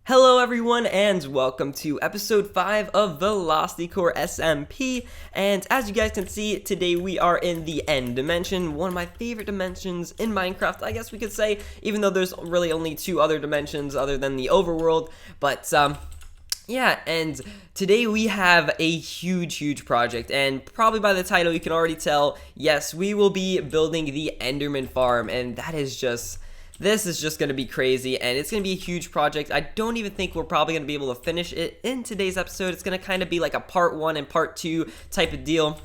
Hello everyone and welcome to episode 5 of VelocityCore SMP, and as you guys can see, today we are in the end dimension, one of my favorite dimensions in Minecraft, I guess we could say, even though there's really only two other dimensions other than the overworld, but yeah, and today we have a huge project, and probably by the title you can already tell, yes, we will be building the Enderman farm, and this is just going to be crazy, and it's going to be a huge project. I don't even think we're probably going to be able to finish it in today's episode. It's going to kind of be like a part 1 and part 2 type of deal,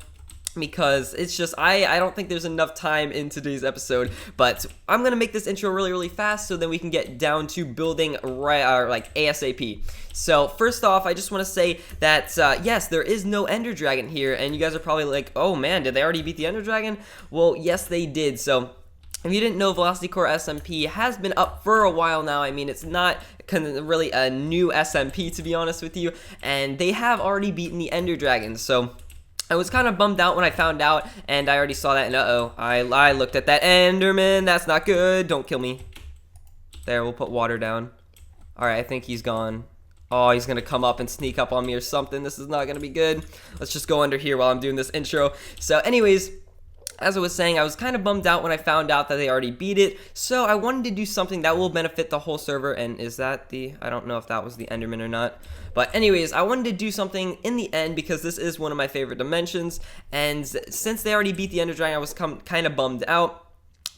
because it's just, I don't think there's enough time in today's episode, but I'm going to make this intro really fast so then we can get down to building like ASAP. So first off, I just want to say that, yes, there is no Ender Dragon here, and you guys are probably like, oh man, did they already beat the Ender Dragon? Well, yes, they did, so if you didn't know, VelocityCore SMP has been up for a while now. I mean, it's not really a new SMP, to be honest with you, and they have already beaten the Ender Dragon, so I was kind of bummed out when I found out, and I already saw that, and I looked at that Enderman. That's not good. Don't kill me. There, we'll put water down. Alright, I think he's gone. Oh, he's going to come up and sneak up on me or something. This is not going to be good. Let's just go under here while I'm doing this intro. So anyways, as I was saying, I was kind of bummed out when I found out that they already beat it, so I wanted to do something that will benefit the whole server, and is that I don't know if that was the Enderman or not, but anyways, I wanted to do something in the end because this is one of my favorite dimensions, and since they already beat the Ender Dragon, I was kind of bummed out,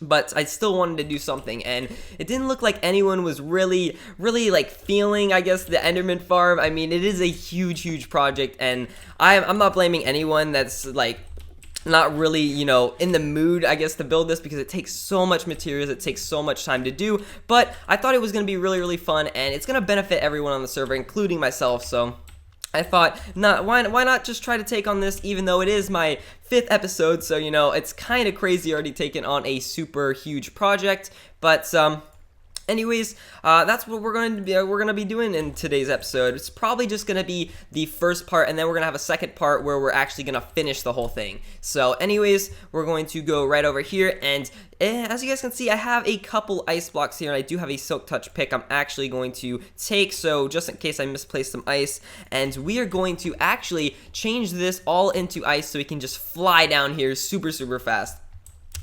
but I still wanted to do something, and it didn't look like anyone was really like feeling, I guess, the Enderman farm. I mean, it is a huge project, and I'm not blaming anyone that's like not really, you know, in the mood, I guess, to build this because it takes so much materials, it takes so much time to do, but I thought it was going to be really fun, and it's going to benefit everyone on the server, including myself, so I thought, why not just try to take on this, even though it is my 5th episode, so, you know, it's kind of crazy already taking on a super huge project, but, anyways, that's what we're going to be doing in today's episode. It's probably just going to be the first part, and then we're going to have a second part where we're actually going to finish the whole thing. So anyways, we're going to go right over here, and as you guys can see, I have a couple ice blocks here, and I do have a silk touch pick I'm actually going to take, so just in case I misplaced some ice, and we are going to actually change this all into ice so we can just fly down here super fast.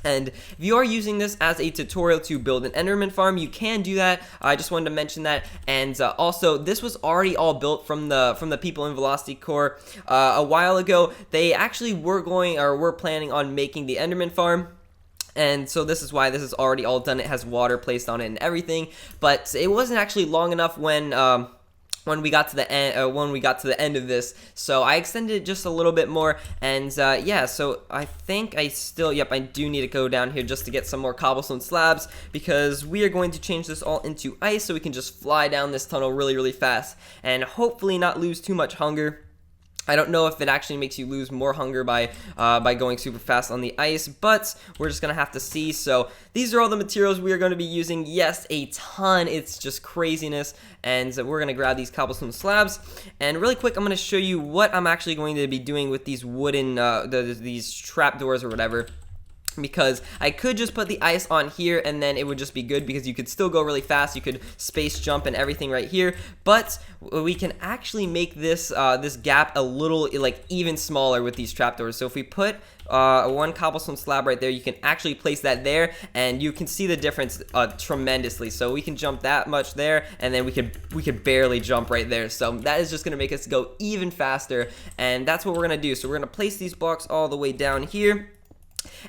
And if you are using this as a tutorial to build an Enderman farm, you can do that. I just wanted to mention that. And also, this was already all built from the people in VelocityCore a while ago. They actually were planning on making the Enderman farm. And so this is why this is already all done. It has water placed on it and everything. But it wasn't actually long enough when we got to the end of this, so I extended it just a little bit more, and yeah, so I think I do need to go down here just to get some more cobblestone slabs, because we are going to change this all into ice so we can just fly down this tunnel really fast, and hopefully not lose too much hunger. I don't know if it actually makes you lose more hunger by going super fast on the ice, but we're just going to have to see. So these are all the materials we are going to be using. Yes, a ton. It's just craziness. And we're going to grab these cobblestone slabs. And really quick, I'm going to show you what I'm actually going to be doing with these wooden, these trapdoors or whatever. Because I could just put the ice on here and then it would just be good, because you could still go really fast, you could space jump and everything right here, but we can actually make this this gap a little like even smaller with these trapdoors. So if we put one cobblestone slab right there, you can actually place that there, and you can see the difference tremendously. So we can jump that much there, and then we could barely jump right there. So that is just gonna make us go even faster, and that's what we're gonna do. So we're gonna place these blocks all the way down here.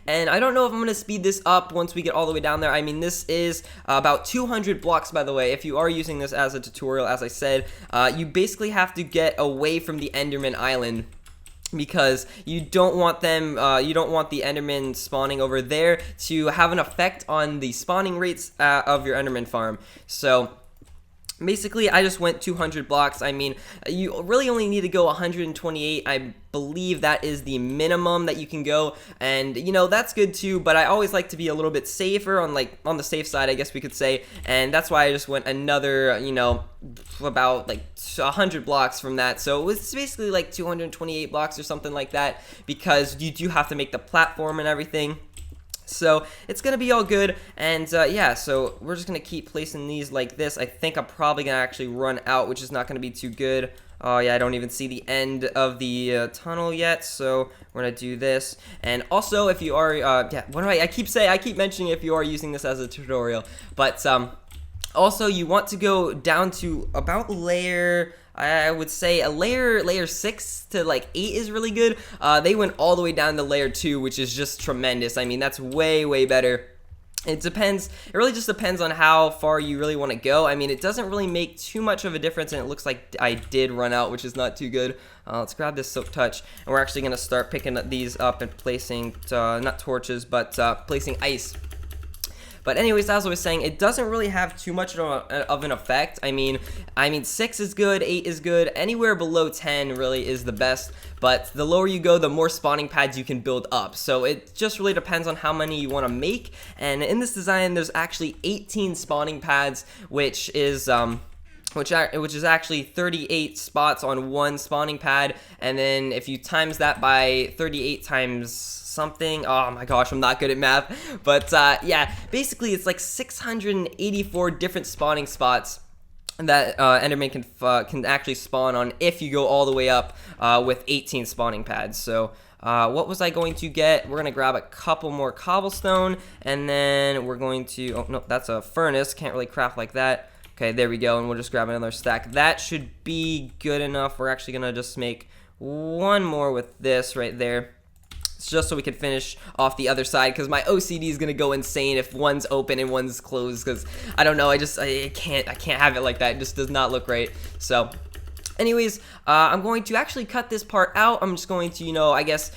And I don't know if I'm going to speed this up once we get all the way down there. I mean, this is about 200 blocks, by the way. If you are using this as a tutorial, as I said, you basically have to get away from the Enderman Island, because you don't want them, you don't want the Enderman spawning over there to have an effect on the spawning rates of your Enderman farm. So basically, I just went 200 blocks. I mean, you really only need to go 128. I believe that is the minimum that you can go, and you know, that's good too, but I always like to be a little bit safer, on the safe side, I guess we could say, and that's why I just went another, you know, about like 100 blocks from that. So it was basically like 228 blocks or something like that, because you do have to make the platform and everything. So it's gonna be all good, and yeah, so we're just gonna keep placing these like this. I think I'm probably gonna actually run out, which is not gonna be too good. Oh yeah, I don't even see the end of the tunnel yet, so we're gonna do this. And also, if you are, yeah, what do I keep mentioning if you are using this as a tutorial, but also you want to go down to about layer. I would say a layer 6 to like 8 is really good. They went all the way down to layer 2, which is just tremendous. I mean, that's way better. It really just depends on how far you really want to go. I mean, it doesn't really make too much of a difference, and it looks like I did run out, which is not too good. Let's grab this silk touch, and we're actually going to start picking these up and placing, not torches, but placing ice. But anyways, as I was saying, it doesn't really have too much of an effect. I mean, 6 is good, 8 is good. Anywhere below 10 really is the best. But the lower you go, the more spawning pads you can build up. So it just really depends on how many you want to make. And in this design, there's actually 18 spawning pads, which is actually 38 spots on one spawning pad. And then if you times that by 38 times something, oh my gosh, I'm not good at math, but yeah, basically it's like 684 different spawning spots that Enderman can actually spawn on if you go all the way up with 18 spawning pads. So what was I going to get? We're gonna grab a couple more cobblestone, and then we're going to, oh no, that's a furnace, can't really craft like that. Okay, there we go, and we'll just grab another stack. That should be good enough. We're actually gonna just make one more with this right there, just so we can finish off the other side, because my OCD is gonna go insane if one's open and one's closed, because I don't know, I can't have it like that. It just does not look right. So anyways, I'm going to actually cut this part out. I'm just going to, I guess,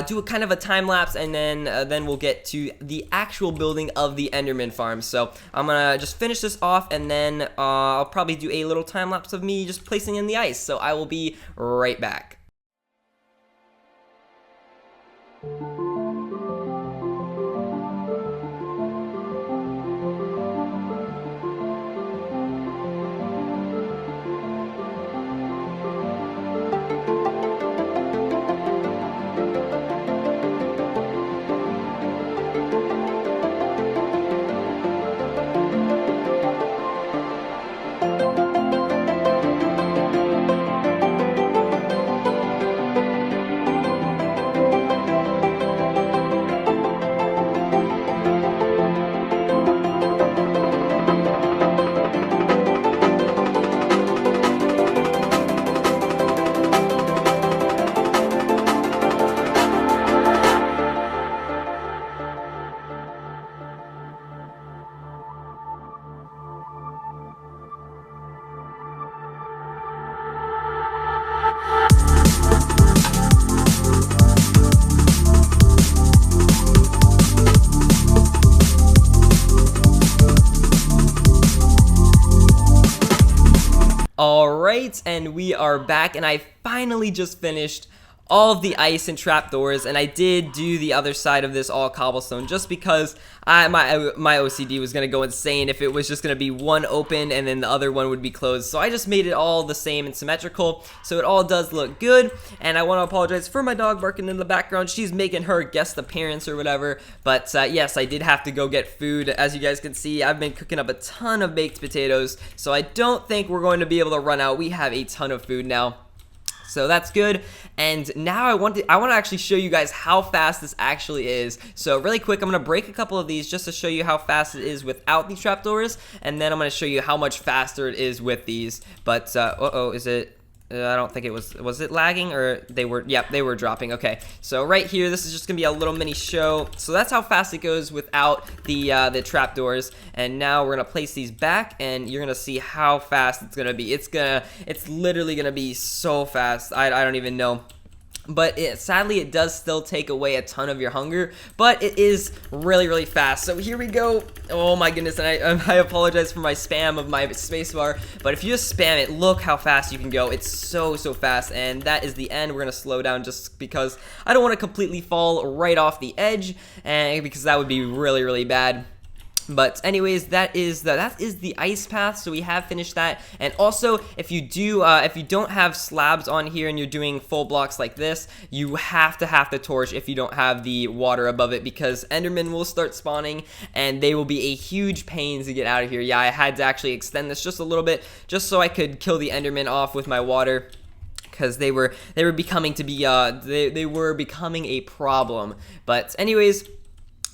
do a kind of a time lapse, and then we'll get to the actual building of the Enderman farm. So I'm gonna just finish this off, and then I'll probably do a little time lapse of me just placing in the ice. So I will be right back. Alright, and we are back, and I finally just finished all of the ice and trapdoors, and I did do the other side of this all cobblestone just because my OCD was gonna go insane if it was just gonna be one open and then the other one would be closed. So I just made it all the same and symmetrical, so it all does look good. And I want to apologize for my dog barking in the background. She's making her guest appearance or whatever. But yes, I did have to go get food. As you guys can see, I've been cooking up a ton of baked potatoes, so I don't think we're going to be able to run out. We have a ton of food now. So that's good. And now I want to actually show you guys how fast this actually is. So really quick, I'm going to break a couple of these just to show you how fast it is without these trapdoors, and then I'm going to show you how much faster it is with these. But is it, I don't think it was it lagging, or they were dropping. Okay, so right here, this is just gonna be a little mini show. So that's how fast it goes without the trapdoors. And now we're gonna place these back, and you're gonna see how fast it's gonna be. It's literally gonna be so fast. I don't even know. But sadly, it does still take away a ton of your hunger, but it is really fast. So here we go. Oh my goodness, and I apologize for my spam of my spacebar, but if you just spam it, look how fast you can go. It's so fast, and that is the end. We're gonna slow down just because I don't want to completely fall right off the edge, and because that would be really bad. But anyways, that is the ice path, so we have finished that. And also, if you don't have slabs on here and you're doing full blocks like this, you have to torch if you don't have the water above it, because Endermen will start spawning and they will be a huge pain to get out of here. Yeah, I had to actually extend this just a little bit just so I could kill the Endermen off with my water, because they were becoming a problem. But anyways,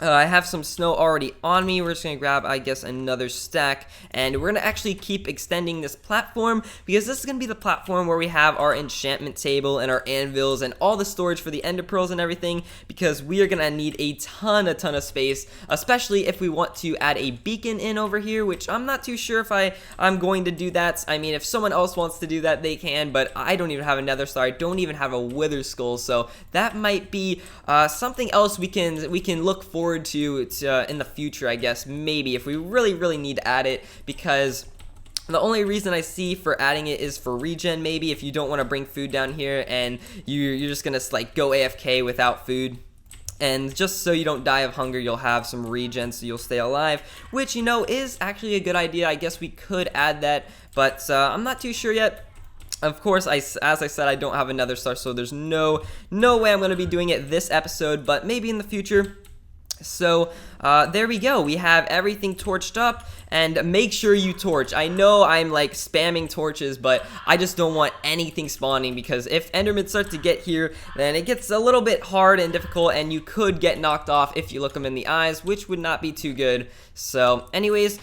I have some snow already on me. We're just going to grab, I guess, another stack, and we're going to actually keep extending this platform, because this is going to be the platform where we have our enchantment table and our anvils and all the storage for the ender pearls and everything, because we are going to need a ton of space, especially if we want to add a beacon in over here, which I'm not too sure if I'm going to do that. I mean, if someone else wants to do that, they can, but I don't even have a nether star. I don't even have a wither skull, so that might be something else we can look forward to in the future, I guess, maybe, if we really need to add it, because the only reason I see for adding it is for regen, maybe, if you don't want to bring food down here and you're just gonna like go AFK without food. And just so you don't die of hunger, you'll have some regen, so you'll stay alive, which, you know, is actually a good idea. I guess we could add that, but I'm not too sure yet. Of course, as I said, I don't have another star, so there's no way I'm going to be doing it this episode, but maybe in the future. So there we go, we have everything torched up, and make sure you torch. I know I'm like spamming torches, but I just don't want anything spawning, because if Endermen start to get here, then it gets a little bit hard and difficult, and you could get knocked off if you look them in the eyes, which would not be too good. So anyways,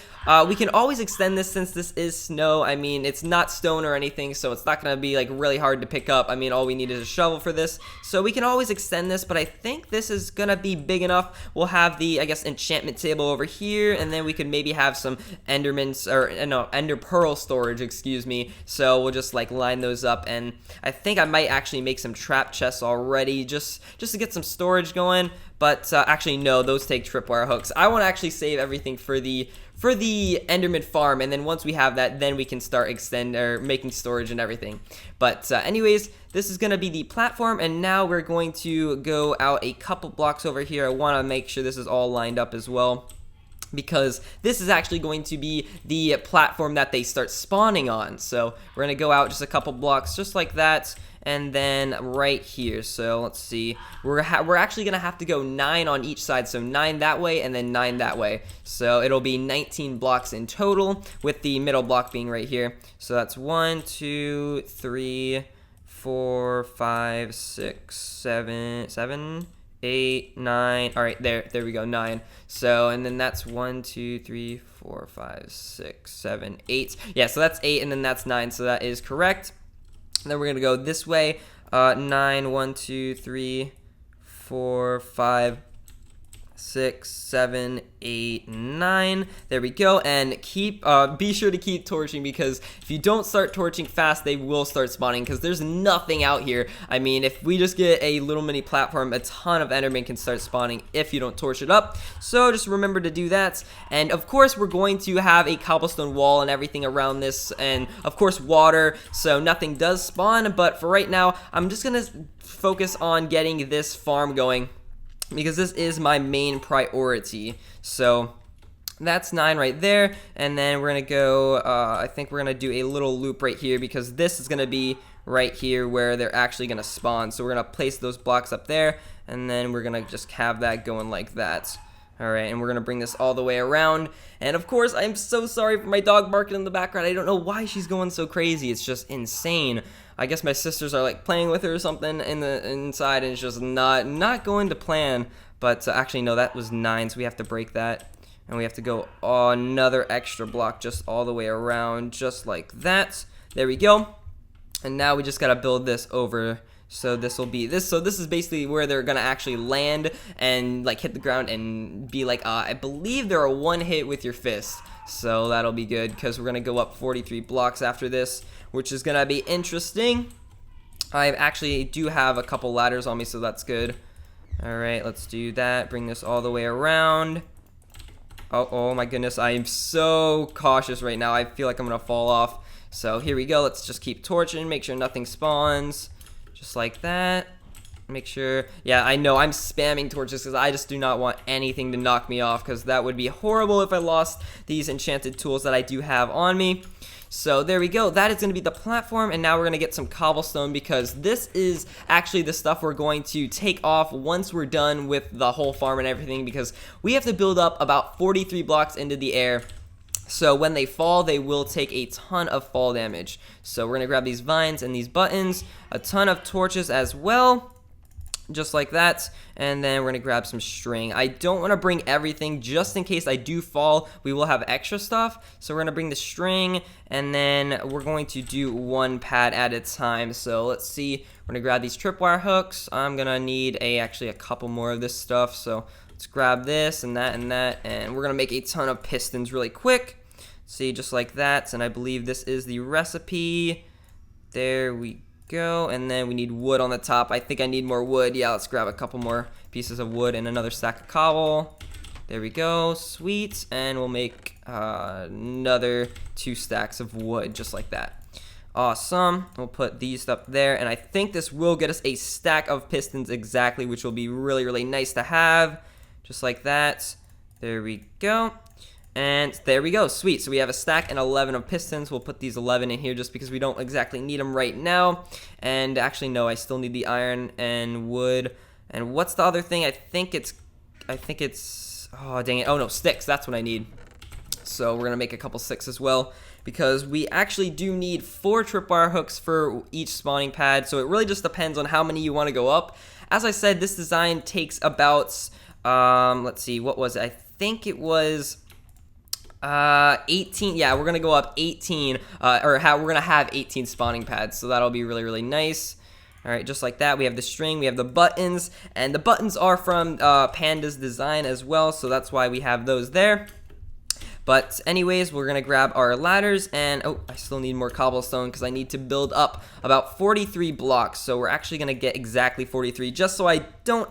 we can always extend this since this is snow. I mean, it's not stone or anything, so it's not going to be like really hard to pick up. I mean, all we need is a shovel for this, so we can always extend this, but I think this is going to be big enough. We'll have the, I guess, enchantment table over here, and then we could maybe have some Endermans, or no, Ender Pearl storage, excuse me. So we'll just like line those up, and I think I might actually make some trap chests already, just to get some storage going. But actually, no, those take tripwire hooks. I want to actually save everything for the Enderman farm, and then once we have that, then we can start making storage and everything. But anyways, this is going to be the platform, and now we're going to go out a couple blocks over here. I want to make sure this is all lined up as well, because this is actually going to be the platform that they start spawning on. So we're going to go out just a couple blocks just like that, and then right here. So let's see, we're actually gonna have to go 9 on each side, so 9 that way and then 9 that way, so it'll be 19 blocks in total, with the middle block being right here. So that's 1 2 3 4 5 6 7 8 9. All right, there we go, 9. So, and then that's 1 2 3 4 5 6 7 8. Yeah, so that's 8, and then that's 9, so that is correct. And then we're gonna go this way, 9 1 2 3 4 5 6 7 8 9. There we go, and be sure to keep torching, because if you don't start torching fast, they will start spawning, because there's nothing out here. I mean, if we just get a little mini platform, a ton of Endermen can start spawning if you don't torch it up. So just remember to do that. And of course, we're going to have a cobblestone wall and everything around this, and of course water, so nothing does spawn. But for right now, I'm just gonna focus on getting this farm going, because this is my main priority. So that's 9 right there, and then we're gonna go, I think we're gonna do a little loop right here, because this is gonna be right here where they're actually gonna spawn. So we're gonna place those blocks up there, and then we're gonna just have that going like that. Alright, and we're gonna bring this all the way around. And of course, I'm so sorry for my dog barking in the background. I don't know why she's going so crazy. It's just insane. I guess my sisters are like playing with her or something inside, and it's just not going to plan. But actually, no, that was 9, so we have to break that. And we have to go another extra block just all the way around, just like that. There we go. And now we just gotta build this over. So this will be this. So this is basically where they're gonna actually land and like hit the ground and be like, I believe they're a 1 hit with your fist. So that'll be good, because we're gonna go up 43 blocks after this, which is gonna be interesting. I actually do have a couple ladders on me, so that's good. All right, let's do that. Bring this all the way around. Oh my goodness, I am so cautious right now. I feel like I'm gonna fall off. So here we go. Let's just keep torching, make sure nothing spawns. Just like that. make sure. Yeah, I know I'm spamming torches because I just do not want anything to knock me off, because that would be horrible if I lost these enchanted tools that I do have on me. So there we go. That is going to be the platform, and now we're going to get some cobblestone, because this is actually the stuff we're going to take off once we're done with the whole farm and everything, because we have to build up about 43 blocks into the air. So when they fall, they will take a ton of fall damage. So we're going to grab these vines and these buttons, a ton of torches as well, just like that, and then we're gonna grab some string. I don't want to bring everything just in case I do fall. We will have extra stuff, so we're gonna bring the string, and then we're going to do one pad at a time. So let's see, we're gonna grab these tripwire hooks. I'm gonna need actually a couple more of this stuff, so let's grab this and that and that, and we're gonna make a ton of pistons really quick. See, just like that, and I believe this is the recipe. There we go, and then we need wood on the top. I think I need more wood. Yeah, let's grab a couple more pieces of wood and another stack of cobble. There we go, sweet, and we'll make another 2 stacks of wood, just like that. Awesome. We'll put these up there, and I think this will get us a stack of pistons exactly, which will be really, really nice to have, just like that. There we go. And there we go, sweet. So we have a stack and 11 of pistons. We'll put these 11 in here just because we don't exactly need them right now. And actually, no, I still need the iron and wood. And what's the other thing? I think it's, oh, dang it. Oh, no, sticks. That's what I need. So we're going to make a couple sticks as well, because we actually do need 4 tripwire hooks for each spawning pad. So it really just depends on how many you want to go up. As I said, this design takes about, let's see, what was it? I think it was 18. Yeah, we're gonna go up 18, we're gonna have 18 spawning pads, so that'll be really, really nice. All right, just like that. We have the string, we have the buttons, and the buttons are from Panda's design as well, so that's why we have those there. But anyways, we're gonna grab our ladders, and oh, I still need more cobblestone because I need to build up about 43 blocks. So we're actually gonna get exactly 43, just so I don't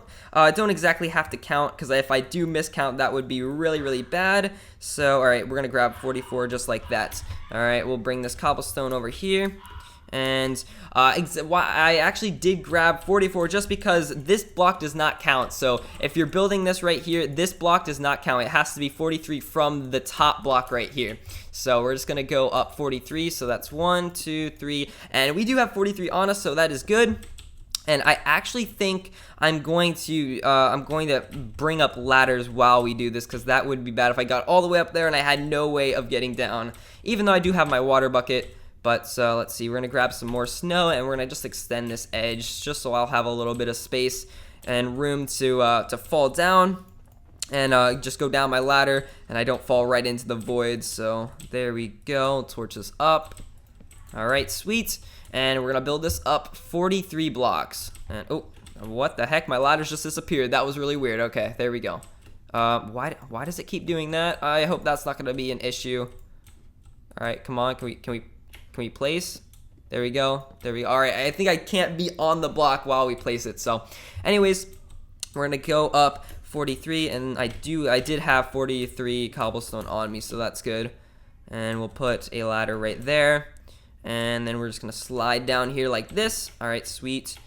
exactly have to count, because if I do miscount, that would be really, really bad. So all right, we're gonna grab 44 just like that. All right, we'll bring this cobblestone over here. And I actually did grab 44 just because this block does not count. So if you're building this right here, this block does not count. It has to be 43 from the top block right here. So we're just gonna go up 43. So that's 1, 2, 3, and we do have 43 on us, so that is good. And I actually think I'm going to bring up ladders while we do this, because that would be bad if I got all the way up there and I had no way of getting down, even though I do have my water bucket. But let's see, we're going to grab some more snow, and we're going to just extend this edge just so I'll have a little bit of space and room to fall down and just go down my ladder and I don't fall right into the void. So there we go, torches up. All right, sweet. And we're going to build this up 43 blocks. And oh, what the heck? My ladder's just disappeared. That was really weird. Okay, there we go. Why does it keep doing that? I hope that's not going to be an issue. All right, come on. Can we place? There we go. There we go. All right, I think I can't be on the block while we place it. So anyways, we're gonna go up 43, and I did have 43 cobblestone on me, so that's good. And we'll put a ladder right there, and then we're just gonna slide down here like this. All right, sweet.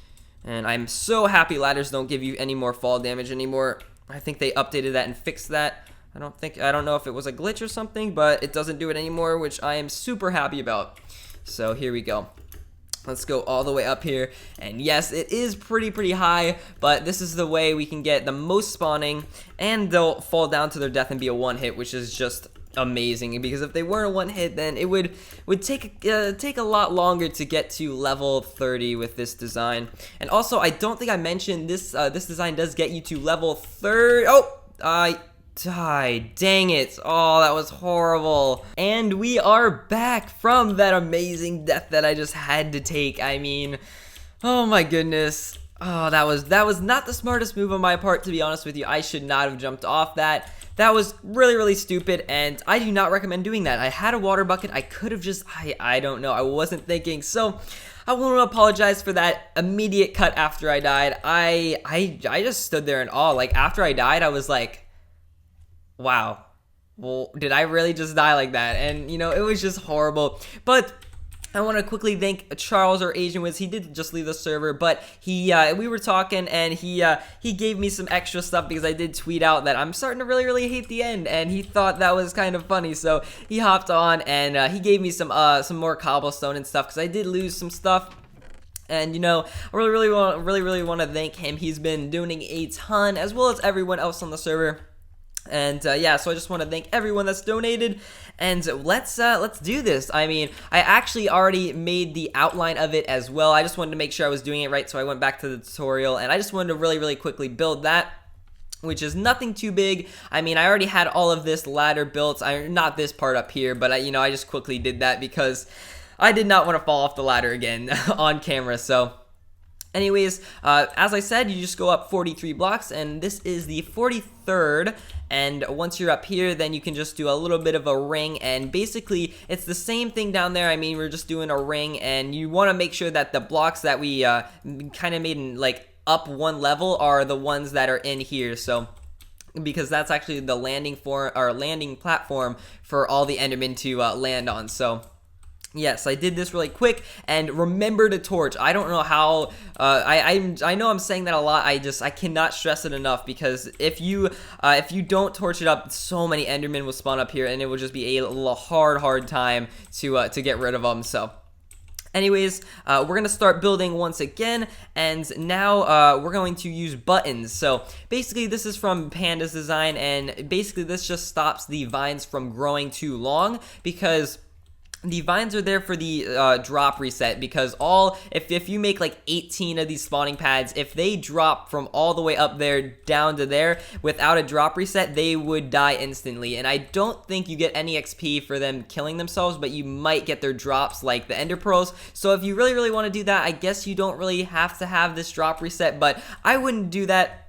And I'm so happy ladders don't give you any more fall damage anymore. I think they updated that and fixed that. I don't know if it was a glitch or something, but it doesn't do it anymore, which I am super happy about. So here we go. Let's go all the way up here. And yes, it is pretty high, but this is the way we can get the most spawning, and they'll fall down to their death and be a one-hit, which is just amazing, because if they were a one-hit, then it would take a lot longer to get to level 30 with this design. And also, I don't think I mentioned this design does get you to level 30. Oh, I died. Dang it. Oh, that was horrible. And we are back from that amazing death that I just had to take. I mean, oh my goodness. Oh, that was not the smartest move on my part, to be honest with you. I should not have jumped off that. That was really stupid, and I do not recommend doing that. I had a water bucket. I could have just, I don't know. I wasn't thinking. So I want to apologize for that immediate cut after I died. I just stood there in awe. Like, after I died, I was like, wow, well, did I really just die like that? And, you know, it was just horrible. But I want to quickly thank Charles, or Asian Wiz. He did just leave the server, but we were talking, and he gave me some extra stuff because I did tweet out that I'm starting to really hate the end, and he thought that was kind of funny. So he hopped on, and he gave me some more cobblestone and stuff because I did lose some stuff. And I really want to thank him. He's been doing a ton, as well as everyone else on the server. And yeah, so I just want to thank everyone that's donated, and let's do this. I mean, I actually already made the outline of it as well. I just wanted to make sure I was doing it right, so I went back to the tutorial, and I just wanted to really quickly build that, which is nothing too big. I mean, I already had all of this ladder built. Not this part up here, but I just quickly did that because I did not want to fall off the ladder again on camera. So anyways, as I said, you just go up 43 blocks, and this is the 43rd, and once you're up here, then you can just do a little bit of a ring, and basically, it's the same thing down there. I mean, we're just doing a ring, and you want to make sure that the blocks that we kind of made in, like, up one level are the ones that are in here, so because that's actually the landing platform for all the Endermen to land on, so yes, I did this really quick, and remember to torch. I don't know how, I know I'm saying that a lot, I cannot stress it enough, because if you don't torch it up, so many Endermen will spawn up here, and it will just be a hard time to get rid of them, so anyways, we're going to start building once again, and now we're going to use buttons. So basically this is from Panda's design, and basically this just stops the vines from growing too long, because the vines are there for the drop reset, because if you make like 18 of these spawning pads, if they drop from all the way up there down to there without a drop reset, they would die instantly. And I don't think you get any XP for them killing themselves, but you might get their drops like the ender pearls. So if you really want to do that, I guess you don't really have to have this drop reset, but I wouldn't do that.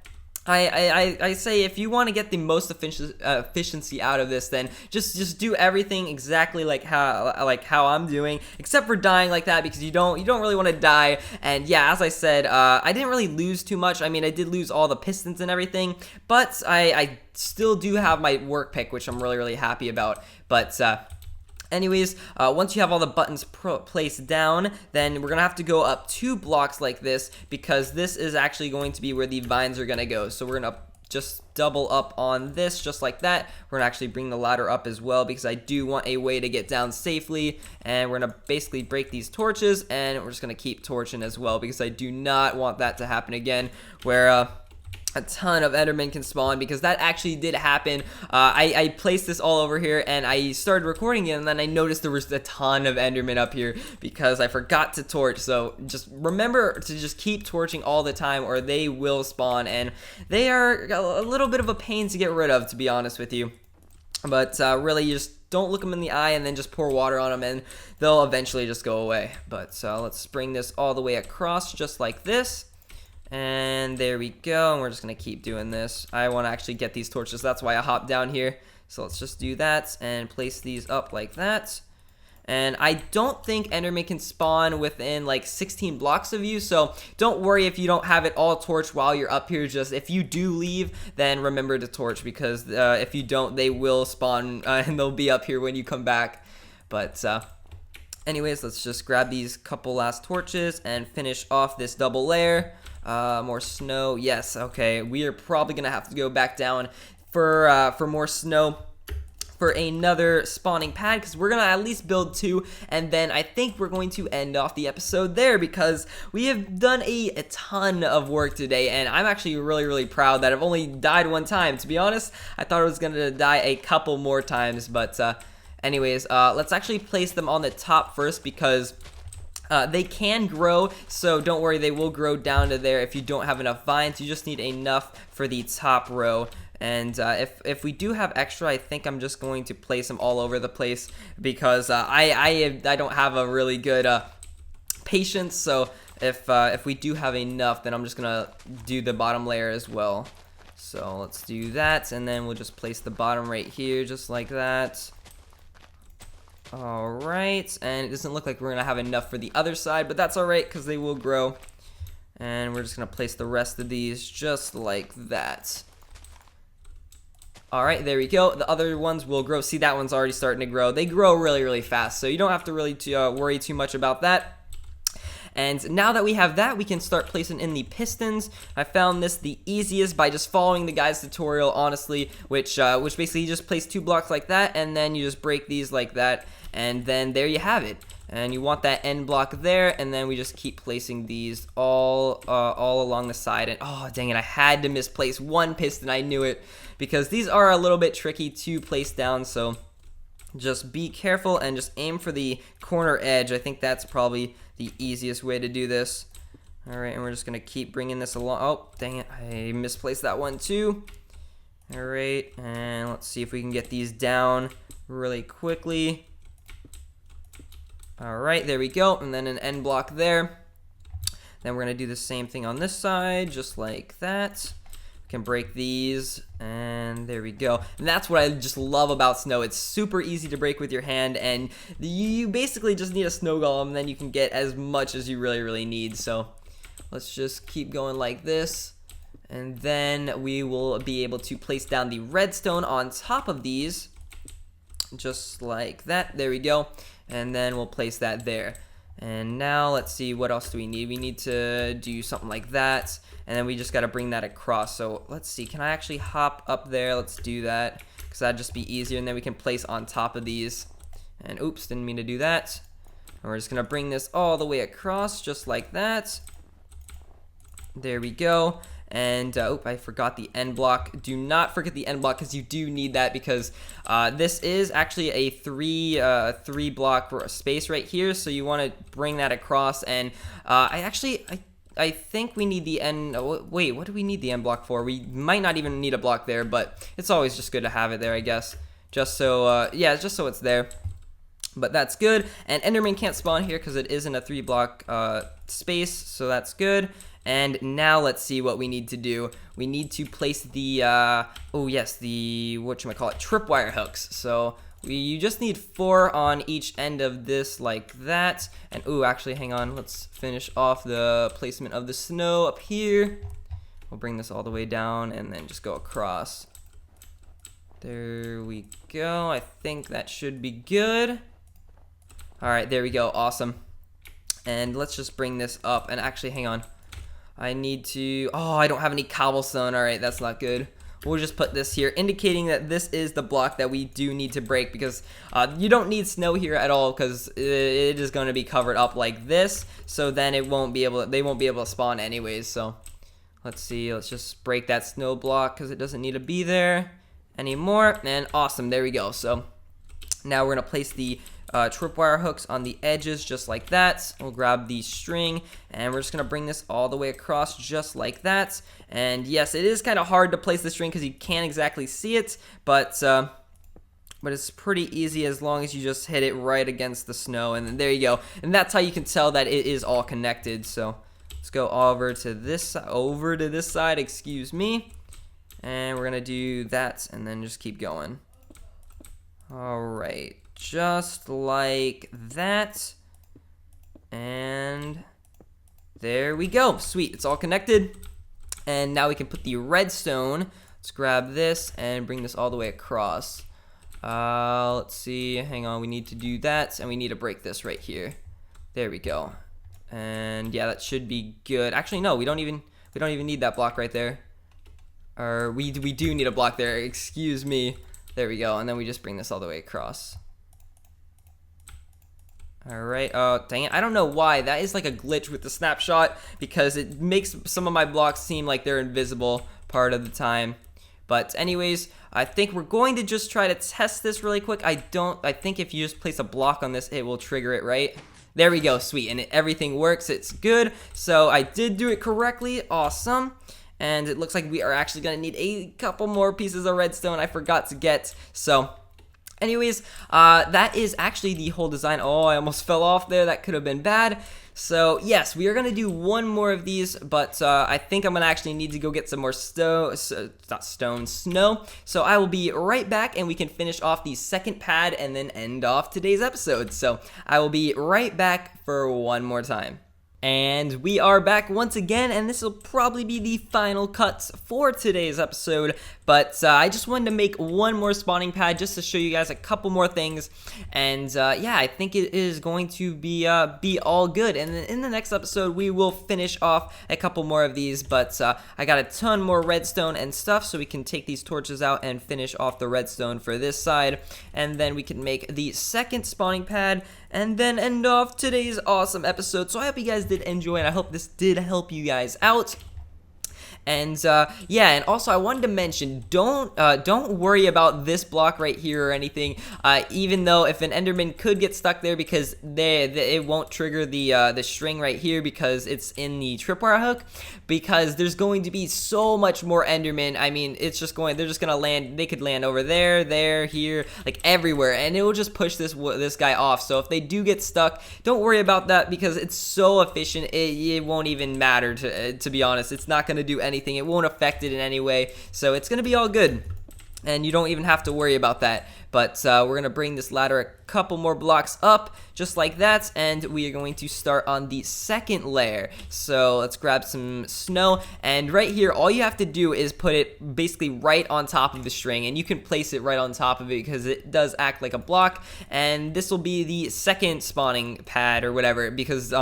I say if you want to get the most efficiency out of this, then just do everything exactly like how I'm doing, except for dying like that, because you don't really want to die. And yeah, as I said, I didn't really lose too much. I mean, I did lose all the pistons and everything, but I still do have my work pick, which I'm really happy about. But anyways, once you have all the buttons placed down, then we're gonna have to go up 2 blocks like this, because this is actually going to be where the vines are gonna go. So we're gonna just double up on this just like that. We're gonna actually bring the ladder up as well, because I do want a way to get down safely, and we're gonna basically break these torches, and we're just gonna keep torching as well, because I do not want that to happen again, where a ton of Endermen can spawn, because that actually did happen. I placed this all over here, and I started recording it, and then I noticed there was a ton of Endermen up here because I forgot to torch. So just remember to just keep torching all the time, or they will spawn, and they are a little bit of a pain to get rid of, to be honest with you. But really, you just don't look them in the eye, and then just pour water on them, and they'll eventually just go away. But let's bring this all the way across just like this. And there we go, and we're just gonna keep doing this. I want to actually get these torches, that's why I hopped down here. So let's just do that and place these up like that. And I don't think Enderman can spawn within like 16 blocks of you, so don't worry if you don't have it all torched while you're up here. Just if you do leave, then remember to torch, because if you don't, they will spawn and they'll be up here when you come back. But anyways, let's just grab these couple last torches and finish off this double layer. More snow. Yes, okay. We are probably gonna have to go back down for more snow for another spawning pad, because we're gonna at least build 2, and then I think we're going to end off the episode there, because we have done a ton of work today, and I'm actually really proud that I've only died 1 time. To be honest, I thought I was gonna die a couple more times, but anyways, let's actually place them on the top first, because they can grow, so don't worry, they will grow down to there if you don't have enough vines. You just need enough for the top row. And if we do have extra, I think I'm just going to place them all over the place, because I don't have a really good patience. So if we do have enough, then I'm just gonna do the bottom layer as well. So let's do that, and then we'll just place the bottom right here, just like that. Alright, and it doesn't look like we're gonna have enough for the other side, but that's alright, because they will grow. And we're just gonna place the rest of these just like that. All right, there we go. The other ones will grow. See, that one's already starting to grow. They grow really, really fast, so you don't have to really worry too much about that. And now that we have that, we can start placing in the pistons. I found this the easiest by just following the guy's tutorial, honestly, which basically you just place 2 blocks like that, and then you just break these like that, and then there you have it. And you want that end block there, and then we just keep placing these all along the side. And oh, dang it, I had to misplace one piston. I knew it, because these are a little bit tricky to place down, so just be careful and just aim for the corner edge. I think that's probably the easiest way to do this. All right, and we're just gonna keep bringing this along. Oh, dang it, I misplaced that one too. All right, and let's see if we can get these down really quickly. All right, there we go, and then an end block there. Then we're gonna do the same thing on this side, just like that. Can break these, and there we go. And that's what I just love about snow. It's super easy to break with your hand, and you basically just need a snow golem, and then you can get as much as you really need. So let's just keep going like this, and then we will be able to place down the redstone on top of these, just like that. There we go, and then we'll place that there. And now let's see, what else do we need? We need to do something like that, and then we just got to bring that across. So let's see, can I actually hop up there? Let's do that, because that'd just be easier, and then we can place on top of these. And oops, didn't mean to do that. And we're just gonna bring this all the way across, just like that. There we go. And I forgot the end block. Do not forget the end block, because you do need that, because this is actually a three block space right here. So you want to bring that across. And I think we need the end. Oh, wait, what do we need the end block for? We might not even need a block there, but it's always just good to have it there, I guess. Just so yeah, just so it's there. But that's good. And Enderman can't spawn here because it isn't a 3 block space, so that's good. And now let's see what we need to do. We need to place the, the tripwire hooks. So you just need 4 on each end of this like that. And actually, hang on, let's finish off the placement of the snow up here. We'll bring this all the way down and then just go across. There we go. I think that should be good. All right, there we go, awesome. And let's just bring this up, and actually, hang on. I need to, I don't have any cobblestone. All right, that's not good. We'll just put this here, indicating that this is the block that we do need to break, because you don't need snow here at all, because it is going to be covered up like this. So then they won't be able to spawn anyways. So let's see, let's just break that snow block, because it doesn't need to be there anymore. And awesome, there we go. So now we're gonna place the tripwire hooks on the edges, just like that. We'll grab the string, and we're just gonna bring this all the way across, just like that. And yes, it is kind of hard to place the string because you can't exactly see it, but it's pretty easy as long as you just hit it right against the snow, and then there you go. And that's how you can tell that it is all connected. So let's go over to this side, excuse me, and we're gonna do that, and then just keep going. All right. Just like that, and there we go. Sweet, it's all connected. And now we can put the redstone. Let's grab this and bring this all the way across. Let's see, hang on, we need to do that, and we need to break this right here. There we go. And yeah, that should be good. Actually, no, we don't even need that block right there. Or we do need a block there, excuse me. There we go, and then we just bring this all the way across. Alright, dang it, I don't know why, that is like a glitch with the snapshot, because it makes some of my blocks seem like they're invisible part of the time. But anyways, I think we're going to just try to test this really quick. I think if you just place a block on this, it will trigger it, right? There we go, sweet, and everything works, it's good. So I did do it correctly, awesome. And it looks like we are actually gonna need a couple more pieces of redstone I forgot to get, so anyways, that is actually the whole design. Oh, I almost fell off there. That could have been bad. So, yes, we are going to do one more of these, but I think I'm going to actually need to go get some more snow. So I will be right back, and we can finish off the second pad and then end off today's episode. So, I will be right back for one more time. And we are back once again, and this will probably be the final cuts for today's episode, but I just wanted to make one more spawning pad just to show you guys a couple more things, and yeah, I think it is going to be all good, and in the next episode we will finish off a couple more of these, but I got a ton more redstone and stuff, so we can take these torches out and finish off the redstone for this side, and then we can make the second spawning pad, and then end off today's awesome episode. So I hope you guys did enjoy, and I hope this did help you guys out. And yeah, and also I wanted to mention, don't worry about this block right here or anything, even though if an Enderman could get stuck there, because it won't trigger the string right here because it's in the tripwire hook, because there's going to be so much more Enderman. I mean, they're just gonna land. They could land over there, here, like everywhere, and it will just push this guy off. So if they do get stuck, don't worry about that, because it's so efficient. It won't even matter, to be honest. It's not gonna do anything. It won't affect it in any way, so it's gonna be all good, and you don't even have to worry about that. But we're gonna bring this ladder a couple more blocks up, just like that, and we are going to start on the second layer. So let's grab some snow, and right here all you have to do is put it basically right on top of the string, and you can place it right on top of it because it does act like a block, and this will be the second spawning pad or whatever, because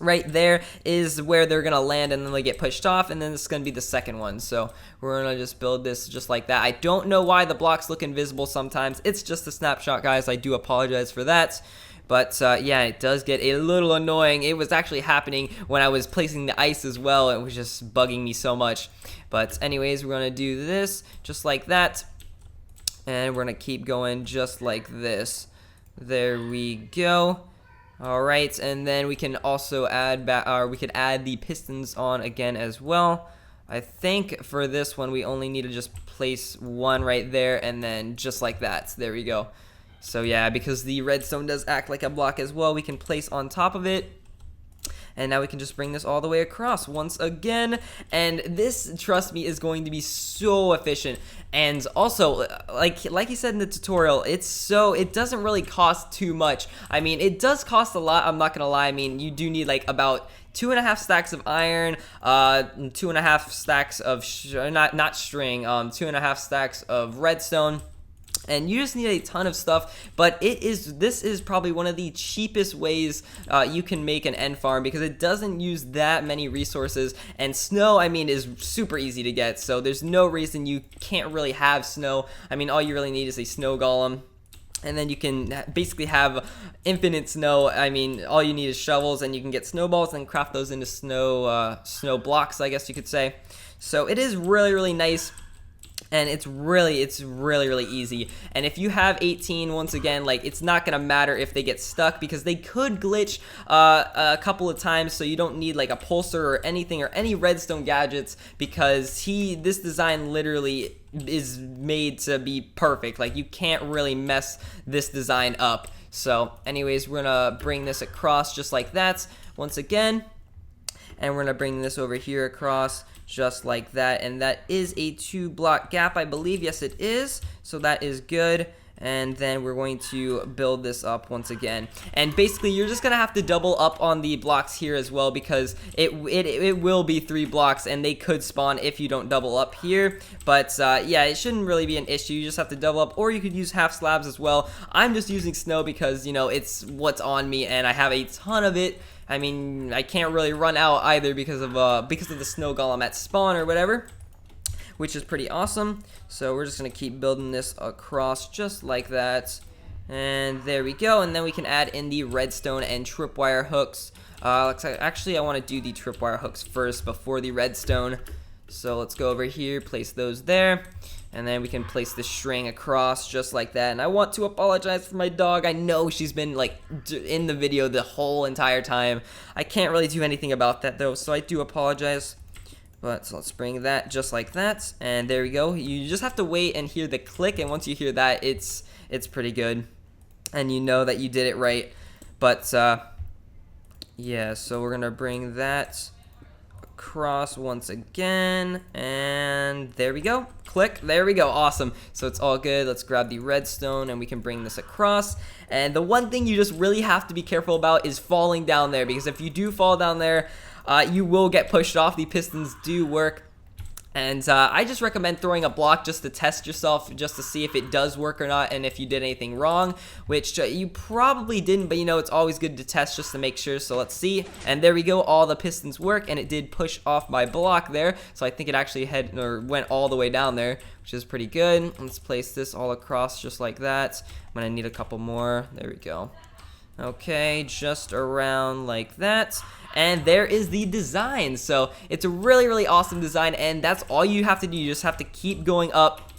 right there is where they're gonna land, and then they get pushed off, and then this is gonna be the second one. So we're gonna just build this just like that. I don't know why the blocks look invisible sometimes. It's just a snapshot, guys. I do apologize for that. But yeah, it does get a little annoying. It was actually happening when I was placing the ice as well. It was just bugging me so much. But anyways, we're gonna do this just like that, and we're gonna keep going just like this. There we go. Alright, and then we can also add we could add the pistons on again as well. I think for this one we only need to just place one right there, and then just like that. There we go. So yeah, because the redstone does act like a block as well, we can place on top of it. And now we can just bring this all the way across once again, and this, trust me, is going to be so efficient. And also, like you said in the tutorial, it doesn't really cost too much. I mean, it does cost a lot, I'm not gonna lie. I mean, you do need like about 2.5 stacks of iron, 2.5 stacks of not string, 2.5 stacks of redstone. And you just need a ton of stuff, but this is probably one of the cheapest ways you can make an end farm, because it doesn't use that many resources, and snow, I mean, is super easy to get, so there's no reason you can't really have snow. I mean, all you really need is a snow golem, and then you can basically have infinite snow. I mean, all you need is shovels, and you can get snowballs and craft those into snow blocks, I guess you could say. So it is really, really nice. And it's really easy. And if you have 18, once again, like, it's not gonna matter if they get stuck, because they could glitch a couple of times, so you don't need like a pulsar or anything, or any redstone gadgets, because this design literally is made to be perfect. Like, you can't really mess this design up. So anyways, we're gonna bring this across just like that once again, and we're gonna bring this over here across just like that, and that is a 2-block gap, I believe. Yes, it is, so that is good. And then we're going to build this up once again, and basically you're just gonna have to double up on the blocks here as well, because it will be 3 blocks, and they could spawn if you don't double up here. But yeah, it shouldn't really be an issue. You just have to double up, or you could use half slabs as well. I'm just using snow because, you know, it's what's on me, and I have a ton of it. I mean, I can't really run out either because of the snow golem at spawn or whatever, which is pretty awesome. So we're just gonna keep building this across just like that, and there we go. And then we can add in the redstone and tripwire hooks. Actually, I want to do the tripwire hooks first before the redstone. So let's go over here, place those there, and then we can place the string across just like that. And I want to apologize for my dog. I know she's been like in the video the whole entire time. I can't really do anything about that though, so I do apologize. But so let's bring that just like that, and there we go. You just have to wait and hear the click, and once you hear that, it's pretty good, and you know that you did it right. But yeah, so we're gonna bring that across once again, and there we go. Click. There we go. Awesome. So it's all good. Let's grab the redstone and we can bring this across. And the one thing you just really have to be careful about is falling down there, because if you do fall down there, you will get pushed off. The pistons do work. And I just recommend throwing a block just to test yourself, just to see if it does work or not, and if you did anything wrong, which you probably didn't, but you know, it's always good to test just to make sure. So let's see. And there we go, all the pistons work, and it did push off my block there. So I think it actually went all the way down there, which is pretty good. Let's place this all across just like that. I'm gonna need a couple more. There we go. Okay, just around like that. And there is the design. So it's a really, really awesome design, and that's all you have to do. You just have to keep going up.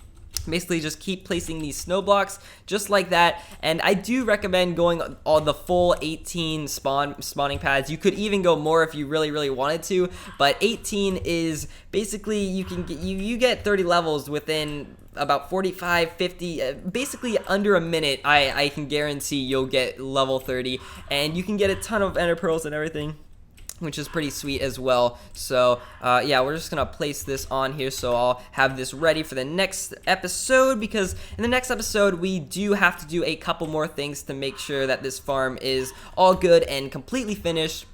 Basically, just keep placing these snow blocks just like that. And I do recommend going on the full 18 spawning pads. You could even go more if you really, really wanted to, but 18 is basically you get 30 levels within about 45, 50, basically under a minute. I can guarantee you'll get level 30, and you can get a ton of ender pearls and everything, which is pretty sweet as well. So yeah, we're just gonna place this on here, so I'll have this ready for the next episode, because in the next episode we do have to do a couple more things to make sure that this farm is all good and completely finished.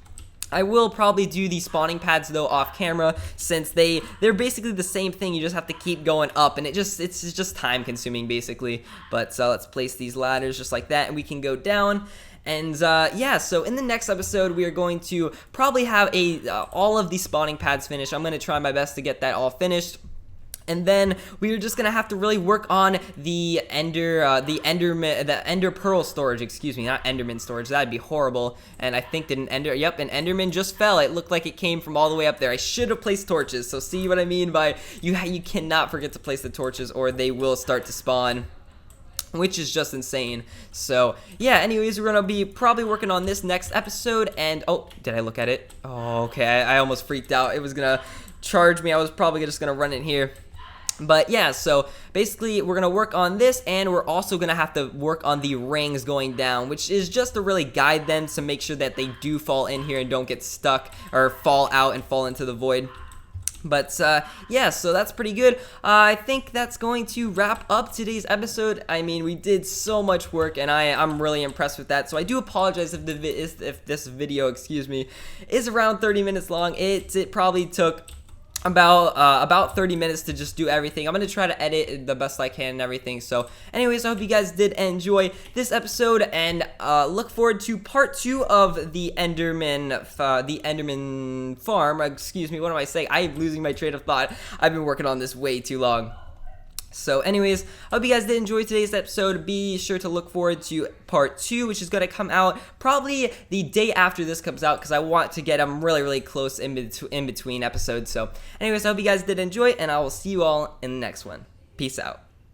I will probably do the spawning pads though off camera, since they're basically the same thing. You just have to keep going up, and it's just time consuming basically. But let's place these ladders just like that, and we can go down. And yeah, so in the next episode, we are going to probably have all of the spawning pads finished. I'm going to try my best to get that all finished. And then we are just gonna have to really work on the ender pearl storage. Excuse me, not enderman storage. That'd be horrible. And I think an enderman just fell. It looked like it came from all the way up there. I should have placed torches. So see what I mean by you cannot forget to place the torches, or they will start to spawn, which is just insane. So yeah, anyways, we're gonna be probably working on this next episode. And oh, did I look at it? Oh, okay, I almost freaked out. It was gonna charge me. I was probably just gonna run in here. But yeah, so basically we're gonna work on this, and we're also gonna have to work on the rings going down, which is just to really guide them to make sure that they do fall in here and don't get stuck or fall out and fall into the void. But yeah, so that's pretty good. I think that's going to wrap up today's episode. I mean, we did so much work, and I'm really impressed with that. So I do apologize if this video, excuse me, is around 30 minutes long. It probably took about 30 minutes to just do everything. I'm gonna try to edit the best I can and everything. So anyways, I hope you guys did enjoy this episode, and look forward to part 2 of the Enderman farm. Excuse me, what am I saying? I'm losing my train of thought. I've been working on this way too long. So anyways, I hope you guys did enjoy today's episode. Be sure to look forward to part 2, which is going to come out probably the day after this comes out, because I want to get them really, really close in between episodes. So anyways, I hope you guys did enjoy, and I will see you all in the next one. Peace out.